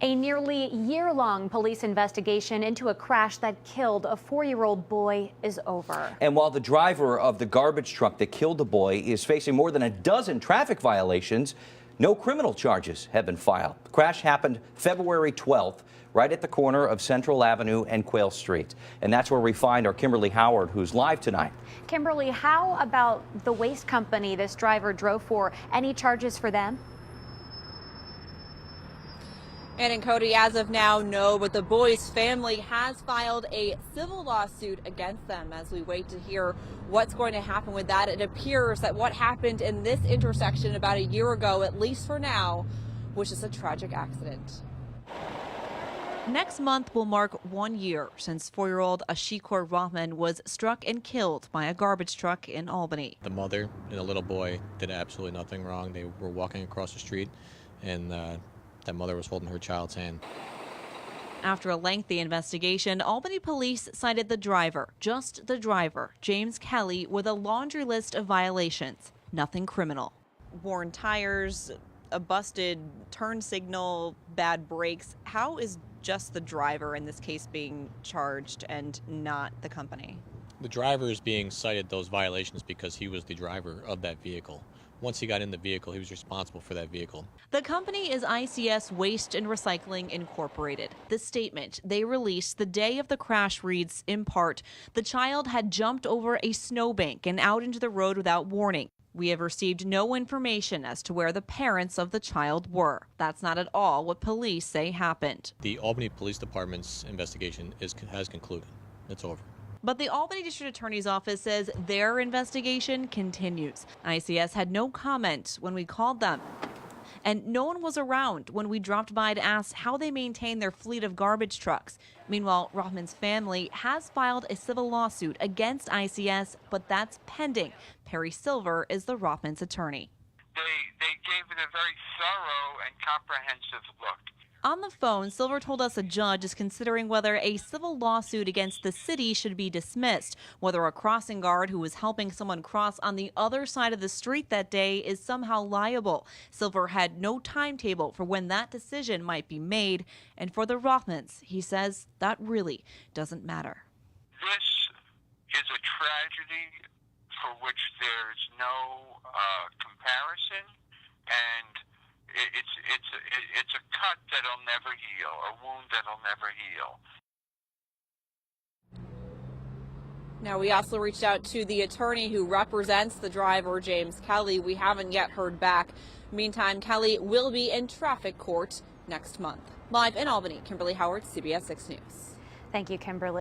A nearly year-long police investigation into a crash that killed a 4-year-old boy is over. And while the driver of the garbage truck that killed the boy is facing more than a dozen traffic violations, no criminal charges have been filed. The crash happened February 12th, right at the corner of Central Avenue and Quayle Street. And that's where we find our Kimberly Howard, who's live tonight. Kimberly, how about the waste company this driver drove for? Any charges for them? And Cody, as of now, no, but the boy's family has filed a civil lawsuit against them as we wait to hear what's going to happen with that. It appears that what happened in this intersection about a year ago, at least for now, was just a tragic accident. Next month will mark 1 year since 4-year-old Ashikor Rahman was struck and killed by a garbage truck in Albany. The mother and the little boy did absolutely nothing wrong. They were walking across the street, and that mother was holding her child's hand. After a lengthy investigation, Albany police cited the driver, just the driver, James Kelly, with a laundry list of violations. Nothing criminal. Worn tires, a busted turn signal, bad brakes. How is just the driver in this case being charged and not the company? The driver is being cited those violations because he was the driver of that vehicle. Once he got in the vehicle, he was responsible for that vehicle. The company is ICS Waste and Recycling Incorporated. The statement they released the day of the crash reads, in part, the child had jumped over a snowbank and out into the road without warning. We have received no information as to where the parents of the child were. That's not at all what police say happened. The Albany Police Department's investigation has concluded. It's over. But the Albany District Attorney's Office says their investigation continues. ICS had no comment when we called them. And no one was around when we dropped by to ask how they maintain their fleet of garbage trucks. Meanwhile, Rahman's family has filed a civil lawsuit against ICS, but that's pending. Perry Silver is the Rahman's attorney. They gave it a very thorough and comprehensive look. On the phone, Silver told us a judge is considering whether a civil lawsuit against the city should be dismissed, whether a crossing guard who was helping someone cross on the other side of the street that day is somehow liable. Silver had no timetable for when that decision might be made, and for the Rahmans, he says that really doesn't matter. This is a tragedy for which there's no comparison, and it's a cut that'll never heal, a wound that'll never heal. Now, we also reached out to the attorney who represents the driver, James Kelly. We haven't yet heard back. Meantime, Kelly will be in traffic court next month. Live in Albany, Kimberly Howard, CBS 6 News. Thank you, Kimberly.